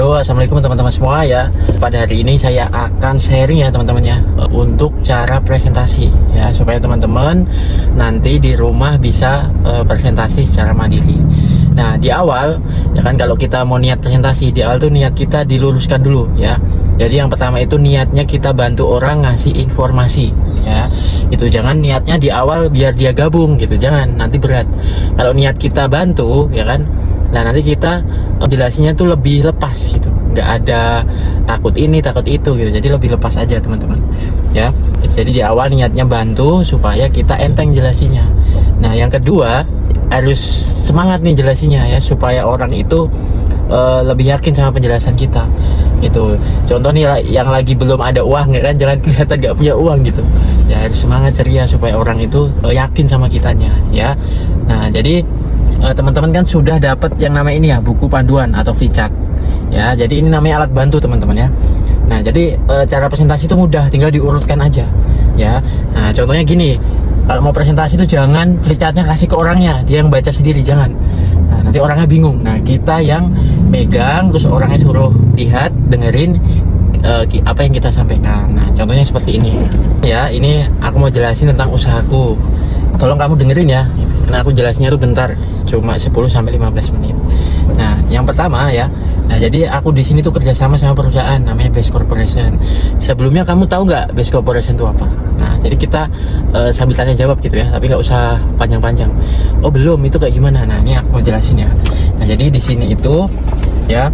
Halo, assalamualaikum teman-teman semua ya. Pada hari ini saya akan sharing ya teman-teman ya, untuk cara presentasi ya, supaya teman-teman nanti di rumah bisa presentasi secara mandiri. Nah di awal ya kan, kalau kita mau niat presentasi di awal tuh niat kita diluruskan dulu ya. Jadi yang pertama itu niatnya kita bantu orang ngasih informasi ya. Itu jangan niatnya di awal biar dia gabung gitu, jangan, nanti berat. Kalau niat kita bantu ya kan, nah nanti kita jelasinnya tuh lebih lepas gitu, nggak ada takut ini takut itu gitu, jadi lebih lepas aja teman-teman ya. Jadi di awal niatnya bantu supaya kita enteng jelasinya. Nah yang kedua harus semangat nih jelasinya ya, supaya orang itu lebih yakin sama penjelasan kita. Itu contoh nih, yang lagi belum ada uang ya kan, jangan kelihatan nggak punya uang gitu ya, harus semangat ceria supaya orang itu yakin sama kitanya ya. Nah jadi teman-teman kan sudah dapat yang namanya ini ya, buku panduan atau flipchart ya. Jadi ini namanya alat bantu teman-teman ya. Nah jadi cara presentasi itu mudah, tinggal diurutkan aja ya. Nah contohnya gini, kalau mau presentasi itu jangan flipchartnya kasih ke orangnya, dia yang baca sendiri, jangan. Nah nanti orangnya bingung. Nah kita yang megang, terus orangnya suruh lihat, dengerin apa yang kita sampaikan. Nah contohnya seperti ini ya. Ini aku mau jelasin tentang usahaku, tolong kamu dengerin ya, karena aku jelasnya tuh bentar, cuma 10-15 menit. Nah yang pertama ya, nah jadi aku di sini tuh kerjasama sama perusahaan namanya Best Corporation. Sebelumnya kamu tahu nggak Best Corporation itu apa? Nah jadi kita sambil tanya jawab gitu ya, tapi nggak usah panjang-panjang. Oh belum, itu kayak gimana? Nah ini aku mau jelasin ya. Nah jadi di sini itu ya,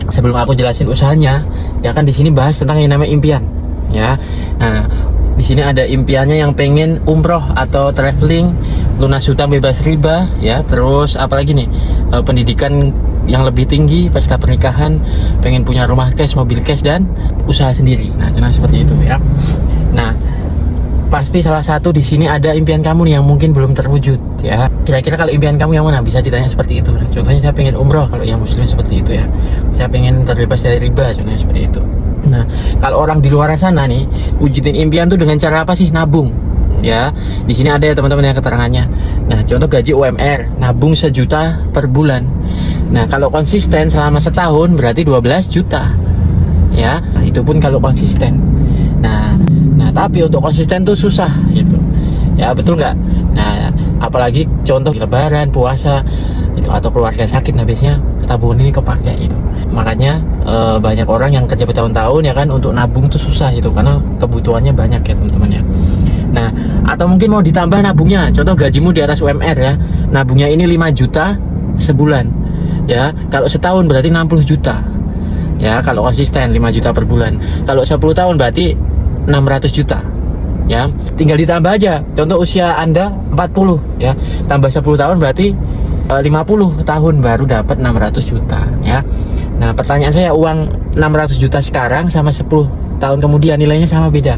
sebelum aku jelasin usahanya ya kan, di sini bahas tentang yang namanya impian ya. Nah di sini ada impiannya yang pengen umroh atau traveling, lunas hutang bebas riba ya. Terus apalagi nih, pendidikan yang lebih tinggi pasca pernikahan, pengen punya rumah cash, mobil cash, dan usaha sendiri. Nah cuma seperti itu ya. Nah pasti salah satu di sini ada impian kamu nih yang mungkin belum terwujud ya. Kira-kira kalau impian kamu yang mana? Bisa ditanya seperti itu. Contohnya saya pengen umroh kalau yang muslim seperti itu ya. Saya pengen terbebas dari riba, contohnya seperti itu. Nah kalau orang di luar sana nih, wujudin impian tuh dengan cara apa sih? Nabung ya. Di sini ada ya teman-teman yang keterangannya. Nah contoh gaji UMR, nabung 1 juta per bulan. Nah kalau konsisten selama setahun berarti 12 juta ya. Nah, itu pun kalau konsisten. Nah tapi untuk konsisten tuh susah gitu ya, betul nggak? Nah apalagi contoh lebaran, puasa itu, atau keluarga sakit, nah biasanya tabungan ini kepake itu. Makanya banyak orang yang kerja bertahun-tahun ya kan, untuk nabung tuh susah gitu, karena kebutuhannya banyak ya teman-teman ya. Nah atau mungkin mau ditambah nabungnya, contoh gajimu di atas UMR ya, nabungnya ini 5 juta sebulan ya. Kalau setahun berarti 60 juta ya, kalau konsisten 5 juta per bulan. Kalau 10 tahun berarti 600 juta ya. Tinggal ditambah aja, contoh usia Anda 40 ya, tambah 10 tahun berarti 50 tahun baru dapat 600 juta ya. Nah pertanyaan saya, uang 600 juta sekarang sama 10 tahun kemudian nilainya sama beda?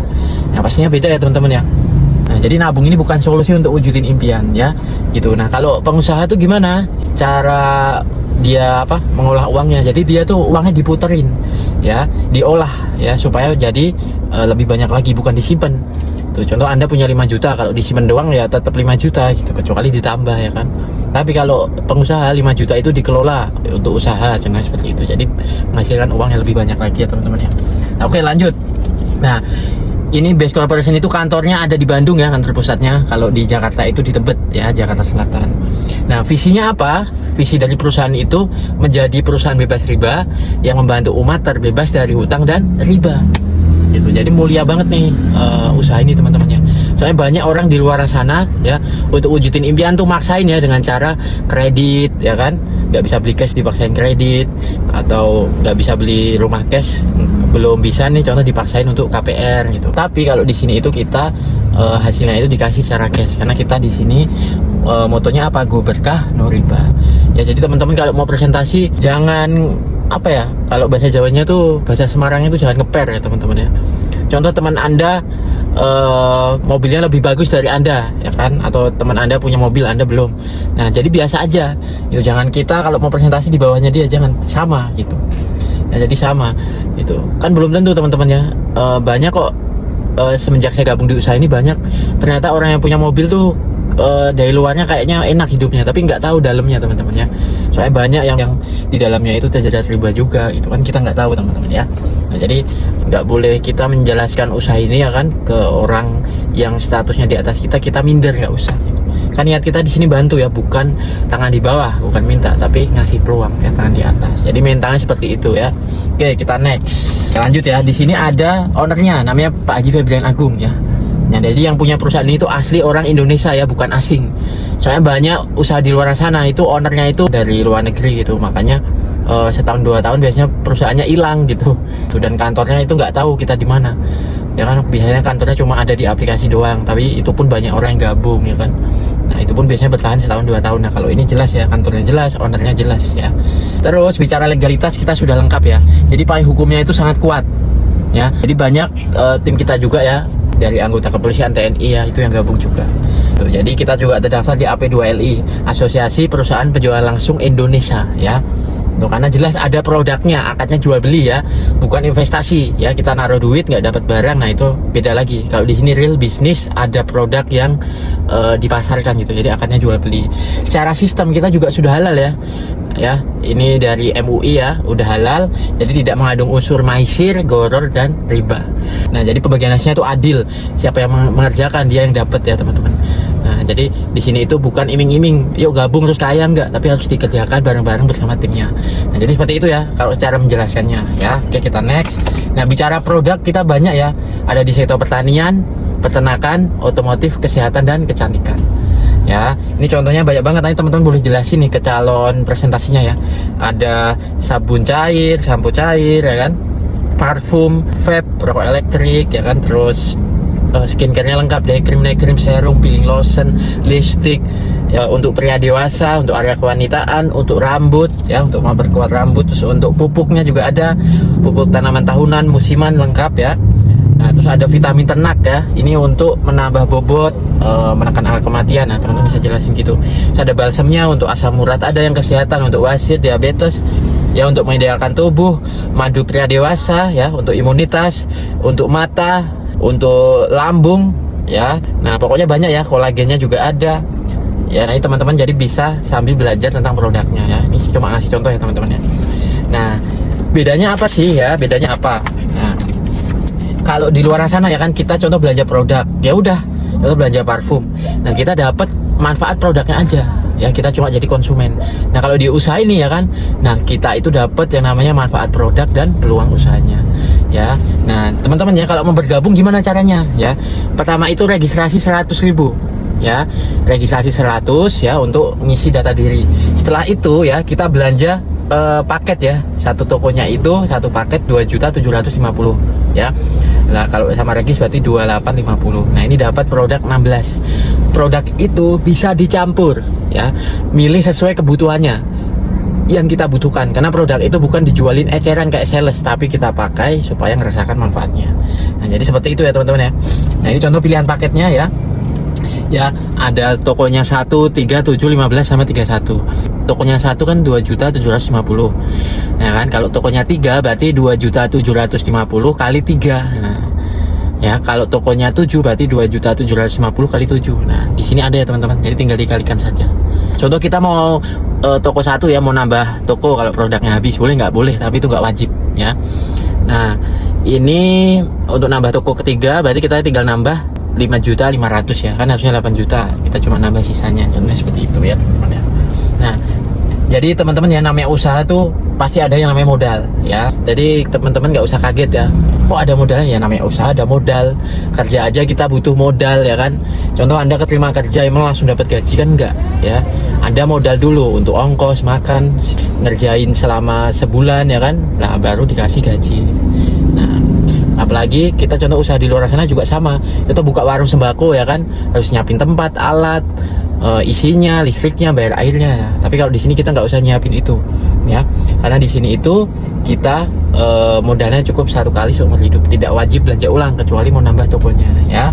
Nah pastinya beda ya teman-teman ya. Nah jadi nabung ini bukan solusi untuk wujudin impian ya gitu. Nah kalau pengusaha tuh gimana cara dia mengolah uangnya? Jadi dia tuh uangnya diputerin ya, diolah ya, supaya jadi lebih banyak lagi, bukan disimpan. Tuh contoh Anda punya 5 juta, kalau disimpan doang ya tetap 5 juta gitu, kecuali ditambah ya kan. Tapi kalau pengusaha 5 juta itu dikelola untuk usaha, jangan seperti itu. Jadi menghasilkan uang yang lebih banyak lagi ya teman-teman ya. Nah, oke lanjut. Nah ini Best Corporation itu kantornya ada di Bandung ya, kantor pusatnya. Kalau di Jakarta itu di Tebet ya, Jakarta Selatan. Nah visinya apa? Visi dari perusahaan itu menjadi perusahaan bebas riba yang membantu umat terbebas dari hutang dan riba gitu. Jadi mulia banget nih usaha ini teman-teman ya. Soalnya banyak orang di luar sana ya, untuk wujudin impian tuh maksain ya dengan cara kredit ya kan. Nggak bisa beli cash dipaksain kredit, atau nggak bisa beli rumah cash belum bisa nih, contoh dipaksain untuk KPR gitu. Tapi kalau di sini itu kita hasilnya itu dikasih secara cash, karena kita di sini motonya apa? Go berkah no riba ya. Jadi teman-teman kalau mau presentasi jangan kalau bahasa Jawanya tuh, bahasa Semarangnya tuh jangan ngeper ya teman-teman ya. Contoh teman Anda mobilnya lebih bagus dari Anda ya kan, atau teman Anda punya mobil, Anda belum. Nah jadi biasa aja gitu, jangan kita kalau mau presentasi di bawahnya dia, jangan sama gitu. Nah jadi sama gitu kan, belum tentu teman-teman ya. Banyak kok semenjak saya gabung di usaha ini, banyak ternyata orang yang punya mobil tuh dari luarnya kayaknya enak hidupnya, tapi nggak tahu dalamnya teman-teman ya. Soalnya banyak yang di dalamnya itu terjerat riba juga, itu kan kita nggak tahu teman-teman ya. Nah, jadi nggak boleh kita menjelaskan usaha ini ya kan ke orang yang statusnya di atas kita minder, nggak usah. Kan niat kita di sini bantu ya, bukan tangan di bawah, bukan minta, tapi ngasih peluang ya, tangan di atas. Jadi mentalnya seperti itu ya. Oke, kita next. Lanjut ya. Di sini ada ownernya, namanya Pak Haji Febrian Agung ya. Nah, jadi yang punya perusahaan ini itu asli orang Indonesia ya, bukan asing. Soalnya banyak usaha di luar sana itu ownernya itu dari luar negeri gitu, makanya setahun 2 tahun biasanya perusahaannya hilang gitu. Dan kantornya itu nggak tahu kita di mana. Ya kan, biasanya kantornya cuma ada di aplikasi doang, tapi itu pun banyak orang yang gabung ya kan. Nah, itu pun biasanya bertahan setahun 2 tahun. Nah, kalau ini jelas ya, kantornya jelas, ownernya jelas ya. Terus bicara legalitas kita sudah lengkap ya. Jadi payung hukumnya itu sangat kuat ya. Jadi banyak tim kita juga ya, dari anggota kepolisian, TNI ya, itu yang gabung juga. Tuh, jadi kita juga terdaftar di AP2LI, Asosiasi Perusahaan Penjualan Langsung Indonesia ya. Tuh, karena jelas ada produknya, akadnya jual beli ya, bukan investasi ya. Kita naruh duit nggak dapat barang, nah itu beda lagi. Kalau di sini real bisnis, ada produk yang dipasarkan gitu, jadi akadnya jual beli. Secara sistem kita juga sudah halal ya. Ya, ini dari MUI ya, udah halal, jadi tidak mengandung unsur maisir, goror, dan riba. Nah, jadi pembagian hasilnya itu adil, siapa yang mengerjakan dia yang dapat ya teman-teman. Nah, jadi di sini itu bukan iming-iming, yuk gabung terus kaya, enggak, tapi harus dikerjakan bareng-bareng bersama timnya. Nah, jadi seperti itu ya kalau secara menjelaskannya ya. Oke, kita next. Nah, bicara produk kita banyak ya, ada di sektor pertanian, peternakan, otomotif, kesehatan, dan kecantikan. Ya, ini contohnya banyak banget. Nanti teman-teman boleh jelasin nih ke calon presentasinya ya. Ada sabun cair, sampo cair ya kan, parfum, vape, rokok elektrik ya kan, terus skincare-nya lengkap, day cream, serum, peeling lotion, lipstick ya, untuk pria dewasa, untuk area kewanitaan, untuk rambut ya, untuk memperkuat rambut. Terus untuk pupuknya juga ada, pupuk tanaman tahunan, musiman lengkap ya. Nah, terus ada vitamin ternak ya, ini untuk menambah bobot, menekan angka kematian. Nah, teman-teman bisa jelasin gitu. Terus ada balsamnya untuk asam urat, ada yang kesehatan untuk wasit, diabetes ya, untuk mengidealkan tubuh, madu pria dewasa ya, untuk imunitas, untuk mata, untuk lambung ya. Nah, pokoknya banyak ya, kolagennya juga ada ya. Nah, ini teman-teman jadi bisa sambil belajar tentang produknya ya. Ini cuma ngasih contoh ya teman-teman ya. Nah, bedanya apa sih ya, bedanya apa? Nah, kalau di luar sana ya kan, kita contoh belanja produk, ya udah, contoh belanja parfum. Nah, kita dapat manfaat produknya aja ya, kita cuma jadi konsumen. Nah, kalau di usaha ini ya kan, nah kita itu dapat yang namanya manfaat produk dan peluang usahanya ya. Nah, teman-teman ya, kalau mau bergabung gimana caranya ya? Pertama itu registrasi 100.000 ya, registrasi 100 ya untuk ngisi data diri. Setelah itu ya, kita belanja paket ya, satu tokonya itu satu paket 2.750.000 ya. Nah, kalau sama regis berarti 2850. Nah, ini dapat produk 16. Produk itu bisa dicampur ya, milih sesuai kebutuhannya yang kita butuhkan, karena produk itu bukan dijualin eceran kayak sales, tapi kita pakai supaya ngerasakan manfaatnya. Nah, jadi seperti itu ya teman-teman ya. Nah, ini contoh pilihan paketnya ya. Ya, ada tokonya 1, 3, 7, 15 sama 31. Tokonya 1 kan 2.750.000. Nah kan, kalau tokonya 3 berarti 2.750.000 kali 3. Nah, ya kalau tokonya 7 berarti 2.750.000 kali 7. Nah, di sini ada ya teman-teman. Jadi tinggal dikalikan saja. Contoh kita mau toko 1 ya, mau nambah toko kalau produknya habis, boleh nggak? Boleh, tapi itu nggak wajib ya. Nah, ini untuk nambah toko ketiga berarti kita tinggal nambah 5.500.000 ya, kan harusnya 8 juta, kita cuma nambah sisanya. Contohnya seperti itu ya teman-teman ya. Nah, jadi teman-teman ya, namanya usaha tuh pasti ada yang namanya modal ya. Jadi teman-teman nggak usah kaget ya, kok ada modalnya ya, namanya usaha ada modal. Kerja aja kita butuh modal ya kan. Contoh Anda keterima kerja emang langsung dapat gaji kan, enggak ya. Anda modal dulu untuk ongkos makan, ngerjain selama sebulan ya kan, nah baru dikasih gaji. Nah, apalagi kita contoh usaha di luar sana juga sama, kita buka warung sembako ya kan, harus nyiapin tempat, alat, isinya, listriknya, bayar airnya ya. Tapi kalau di sini kita nggak usah nyiapin itu ya, karena di sini itu kita modalnya cukup 1 kali seumur hidup, tidak wajib belanja ulang kecuali mau nambah tokonya ya.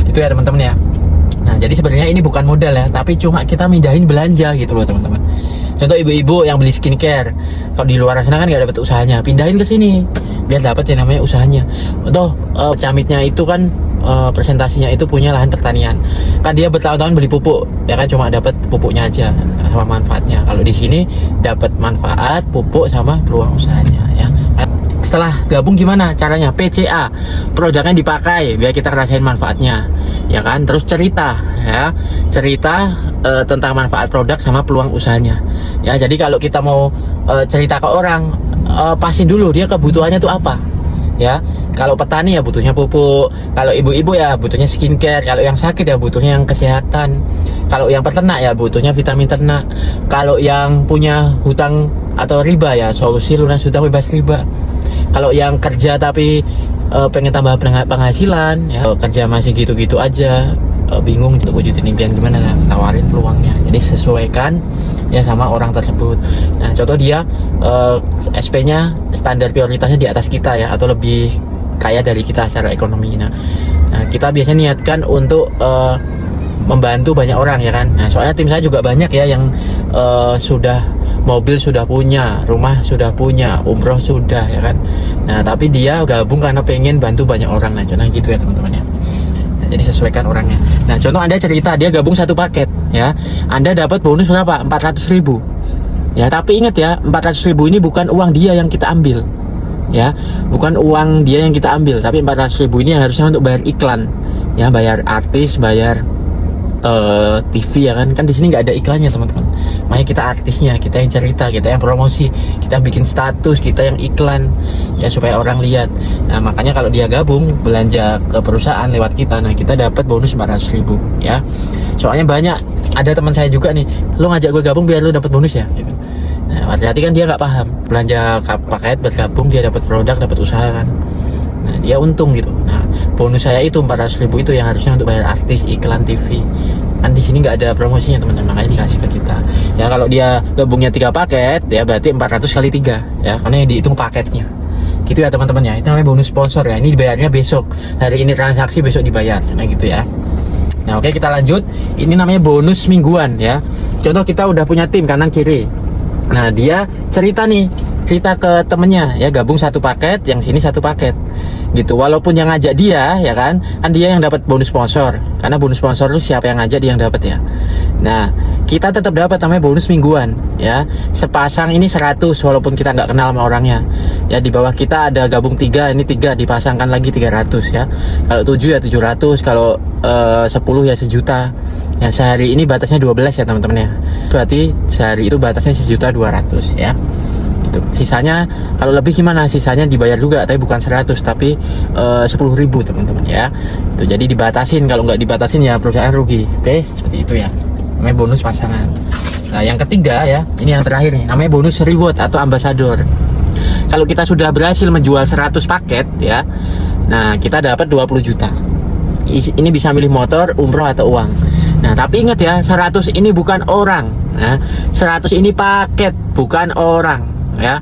Itu ya teman-teman ya. Nah, jadi sebenarnya ini bukan modal ya, tapi cuma kita mindahin belanja gitu loh teman-teman. Contoh ibu-ibu yang beli skincare, kalau di luar sana kan nggak dapat usahanya, pindahin ke sini biar dapat yang namanya usahanya. Untuk camitnya itu kan presentasinya itu punya lahan pertanian. Kan dia bertahun-tahun beli pupuk, ya kan cuma dapat pupuknya aja sama manfaatnya. Kalau di sini dapat manfaat, pupuk sama peluang usahanya ya. Setelah gabung gimana caranya? PCA, produknya dipakai biar kita rasain manfaatnya, ya kan. Terus cerita ya, cerita tentang manfaat produk sama peluang usahanya ya. Jadi kalau kita mau cerita ke orang, pasin dulu dia kebutuhannya tuh apa ya. Kalau petani ya butuhnya pupuk, kalau ibu-ibu ya butuhnya skincare, kalau yang sakit ya butuhnya yang kesehatan, kalau yang peternak ya butuhnya vitamin ternak, kalau yang punya hutang atau riba ya solusi lunas hutang bebas riba, kalau yang kerja tapi pengen tambah penghasilan ya, kerja masih gitu-gitu aja, bingung untuk wujudin impian gimana, nah tawarin peluangnya. Jadi sesuaikan ya sama orang tersebut. Nah contoh dia SP-nya standar prioritasnya di atas kita ya, atau lebih kaya dari kita secara ekonomi. Nah kita biasanya niatkan untuk membantu banyak orang ya kan. Nah soalnya tim saya juga banyak ya yang sudah mobil sudah punya, rumah sudah punya, umroh sudah ya kan. Nah tapi dia gabung karena pengen bantu banyak orang. Nah contohnya gitu ya teman-teman ya. Jadi sesuaikan orangnya. Nah contoh Anda cerita dia gabung satu paket ya, Anda dapat bonus berapa? 400.000 ya. Tapi ingat ya, 400.000 ini bukan uang dia yang kita ambil ya, bukan uang dia yang kita ambil, tapi 400.000 ini yang harusnya untuk bayar iklan ya, bayar artis, bayar TV ya kan. Kan di sini nggak ada iklannya teman-teman, makanya kita artisnya, kita yang cerita, kita yang promosi, kita bikin status, kita yang iklan ya supaya orang lihat. Nah makanya kalau dia gabung belanja ke perusahaan lewat kita, nah kita dapat bonus 400.000 ya. Soalnya banyak, ada teman saya juga nih, lo ngajak gue gabung biar lo dapat bonus ya gitu. Nah berarti kan dia nggak paham, belanja paket bergabung dia dapat produk, dapat usaha kan. Nah dia untung gitu. Nah bonus saya itu 400.000 itu yang harusnya untuk bayar artis, iklan TV. Kan di sini nggak ada promosinya teman-teman, makanya dikasih ke kita ya. Kalau dia gabungnya 3 paket ya berarti 400 kali 3 ya, karena yang dihitung paketnya gitu ya teman-teman ya. Itu namanya bonus sponsor ya, ini dibayarnya besok, hari ini transaksi besok dibayar, nah gitu ya. Nah oke kita lanjut, ini namanya bonus mingguan ya. Contoh kita udah punya tim kanan kiri, nah dia cerita nih, cerita ke temennya ya, gabung satu paket, yang sini satu paket gitu. Walaupun yang ngajak dia ya kan dia yang dapat bonus sponsor, karena bonus sponsor itu siapa yang ngajak dia yang dapat ya. Nah kita tetap dapat namanya bonus mingguan ya. Sepasang ini 100 walaupun kita nggak kenal sama orangnya ya. Di bawah kita ada gabung 3, ini 3 dipasangkan lagi 300 ya. Kalau 7 ya 700, kalau 10 ya 1 juta ya. Sehari ini batasnya 12 ya teman-teman ya, berarti sehari itu batasnya 1.200.000 ya. Sisanya kalau lebih gimana, sisanya dibayar juga tapi bukan 100 tapi 10.000 teman-teman ya. Itu jadi dibatasin, kalau nggak dibatasin ya perusahaan rugi. Oke seperti itu ya, namanya bonus pasangan. Nah yang ketiga ya, ini yang terakhir nih, namanya bonus reward atau ambassador. Kalau kita sudah berhasil menjual 100 paket ya, nah kita dapat 20 juta. Ini bisa milih motor, umroh atau uang. Nah tapi ingat ya, 100 ini bukan orang. Nah 100 ini paket, bukan orang ya.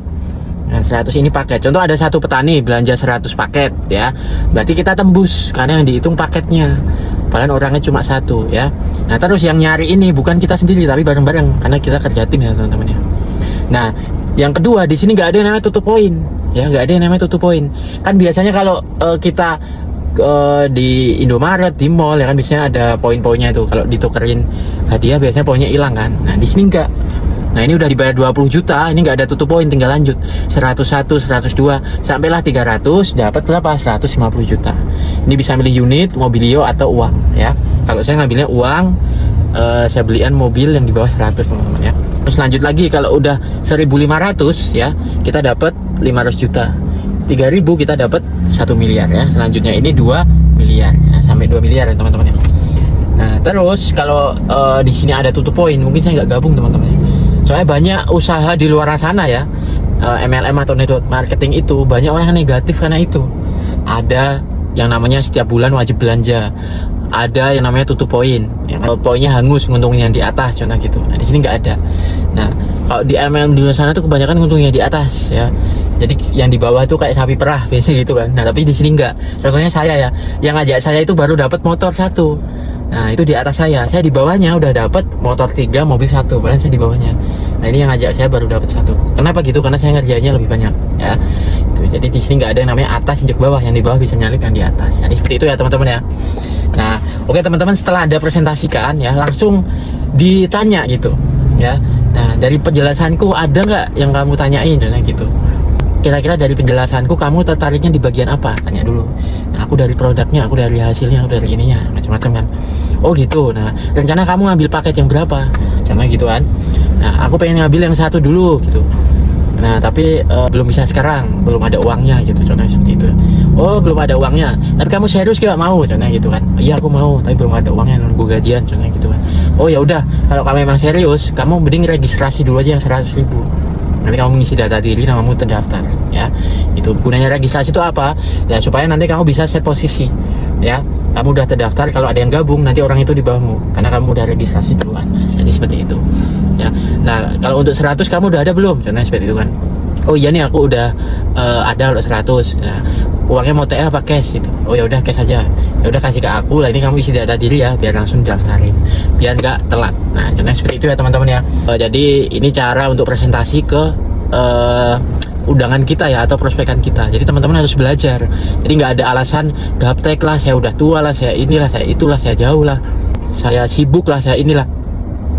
Nah 100 ini paket. Contoh ada satu petani belanja 100 paket ya, berarti kita tembus karena yang dihitung paketnya, padahal orangnya cuma 1 ya. Nah terus yang nyari ini bukan kita sendiri tapi bareng-bareng, karena kita kerja tim ya teman-teman ya. Nah yang kedua, di sini nggak ada yang namanya tutup poin ya, nggak ada yang namanya tutup poin. Kan biasanya kalau kita di Indomaret, di mall ya kan biasanya ada poin-poinnya itu, kalau ditukerin hadiah biasanya poinnya hilang kan. Nah di sini enggak. Nah ini udah dibayar 20 juta, ini nggak ada tutup poin, tinggal lanjut 101, 102 sampailah 300, dapat berapa? 150 juta. Ini bisa milih unit, mobilio atau uang ya. Kalau saya ngambilnya uang, saya belian mobil yang di bawah 100 teman-teman ya. Terus lanjut lagi, kalau udah 1.500 ya kita dapat 500 juta. 3.000 kita dapat 1 miliar ya. Selanjutnya ini 2 miliar ya, sampai 2 miliar ya teman-teman ya. Nah terus kalau di sini ada tutup poin, mungkin saya nggak gabung teman-teman ya. Soalnya banyak usaha di luar sana ya, MLM atau network marketing itu banyak orang yang negatif karena itu. Ada yang namanya setiap bulan wajib belanja, ada yang namanya tutup poin, yang poinnya hangus, nguntungin yang di atas, contoh gitu. Nah di sini nggak ada. Nah kalau di MLM di luar sana tuh kebanyakan nguntungnya di atas ya. Jadi yang di bawah itu kayak sapi perah biasanya gitu kan. Nah tapi di sini nggak. Contohnya saya ya, yang ngajak saya itu baru dapat motor 1. Nah itu di atas saya di bawahnya udah dapat motor 3, mobil 1, padahal saya di bawahnya. Nah ini yang ngajak saya baru dapat 1. Kenapa gitu? Karena saya ngerjainnya lebih banyak ya. Itu jadi di sini nggak ada yang namanya atas injek bawah, yang di bawah bisa nyalip yang di atas. Jadi seperti itu ya teman-teman ya. Nah oke teman-teman, setelah ada presentasikan ya langsung ditanya gitu ya. Nah dari penjelasanku ada nggak yang kamu tanyain dan gitu. Kira-kira dari penjelasanku kamu tertariknya di bagian apa? Tanya dulu. Nah, aku dari produknya, aku dari hasilnya, aku dari ininya, macam-macam kan. Oh gitu. Nah, rencana kamu ngambil paket yang berapa? Nah, contohnya gitu kan. Nah, aku pengen ngambil yang 1 dulu gitu. Nah, tapi belum bisa sekarang, belum ada uangnya gitu. Contohnya seperti itu. Oh, belum ada uangnya. Tapi kamu serius gak mau? Contohnya gitu kan. Iya, aku mau, tapi belum ada uangnya, nunggu gajian. Contohnya gitu kan. Oh ya udah, kalau kamu memang serius, kamu mending registrasi dulu aja yang 100.000. Nanti kamu mengisi data diri, namamu terdaftar ya. Itu gunanya registrasi itu apa ya, supaya nanti kamu bisa set posisi ya. Kamu udah terdaftar, kalau ada yang gabung nanti orang itu di bawahmu karena kamu udah registrasi duluan. Nah, jadi seperti itu ya. Nah kalau untuk 100 kamu udah ada belum? Contohnya seperti itu kan. Oh iya nih aku udah ada loh 100. Nah, uangnya mau TH apa cash gitu. Oh ya udah cash aja. Ya udah kasih ke aku lah, ini kamu isi data diri ya biar langsung daftarin, biar nggak telat. Nah contohnya seperti itu ya teman-teman ya. Jadi ini cara untuk presentasi ke undangan kita ya, atau prospekan kita. Jadi teman-teman harus belajar. Jadi nggak ada alasan gaptek lah, saya udah tua lah, saya inilah, saya itulah, saya jauh lah, saya sibuk lah, saya inilah.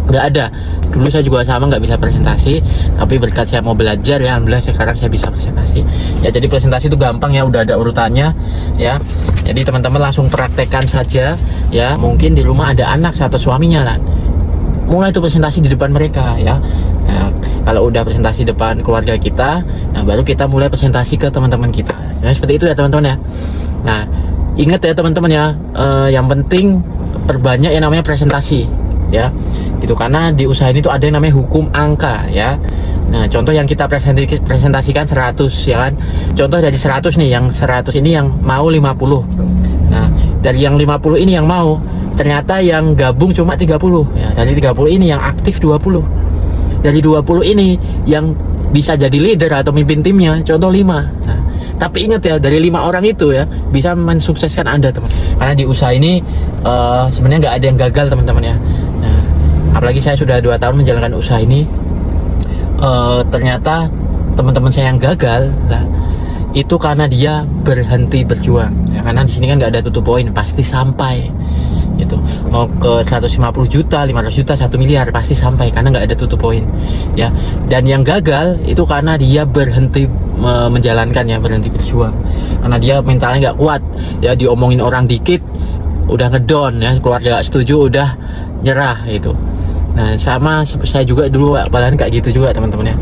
Nggak ada. Dulu saya juga sama nggak bisa presentasi, tapi berkat saya mau belajar ya, alhamdulillah sekarang saya bisa presentasi ya. Jadi presentasi itu gampang ya, udah ada urutannya ya. Jadi teman-teman langsung praktekkan saja ya. Mungkin di rumah ada anak atau suaminya lah, mulai itu presentasi di depan mereka ya. Nah, kalau udah presentasi depan keluarga kita, nah baru kita mulai presentasi ke teman-teman kita. Nah, seperti itu ya teman-teman ya. Nah ingat ya teman-teman ya, yang penting perbanyak yang namanya presentasi ya. Itu karena di usaha ini tuh ada yang namanya hukum angka ya. Nah contoh yang kita presentasikan 100 ya kan. Contoh dari 100 nih, yang 100 ini yang mau 50. Nah dari yang 50 ini yang mau, ternyata yang gabung cuma 30 ya. Dari 30 ini yang aktif 20. Dari 20 ini yang bisa jadi leader atau mimpin timnya contoh 5. Nah, tapi ingat ya, dari 5 orang itu ya bisa mensukseskan Anda teman. Karena di usaha ini sebenarnya nggak ada yang gagal teman-teman ya. Nah, apalagi saya sudah 2 tahun menjalankan usaha ini, ternyata teman-teman saya yang gagal lah itu karena dia berhenti berjuang ya. Karena di sini kan nggak ada tutup poin, pasti sampai gitu. Mau ke 150 juta, 500 juta, 1 miliar pasti sampai karena nggak ada tutup poin ya. Dan yang gagal itu karena dia berhenti menjalankan ya, berhenti berjuang karena dia mentalnya nggak kuat ya. Diomongin orang dikit udah ngedon ya, keluarga nggak setuju udah nyerah itu. Nah sama saya juga dulu apalagi kayak gitu juga teman-teman ya.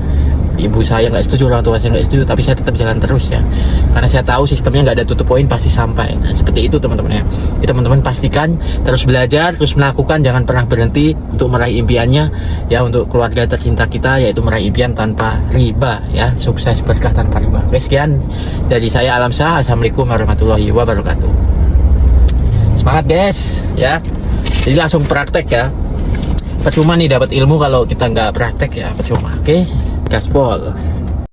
Ibu saya nggak setuju, orang tua saya nggak setuju, tapi saya tetap jalan terus ya, karena saya tahu sistemnya nggak ada tutup poin, pasti sampai. Nah seperti itu teman-teman ya. Jadi teman-teman pastikan terus belajar, terus melakukan, jangan pernah berhenti untuk meraih impiannya ya, untuk keluarga tercinta kita, yaitu meraih impian tanpa riba ya, sukses berkah tanpa riba. Oke, sekian dari saya Alam Shah. Assalamualaikum warahmatullahi wabarakatuh. Semangat guys ya. Jadi langsung praktek ya. Percuma nih dapat ilmu kalau kita nggak praktek ya, percuma. Oke, gaspol.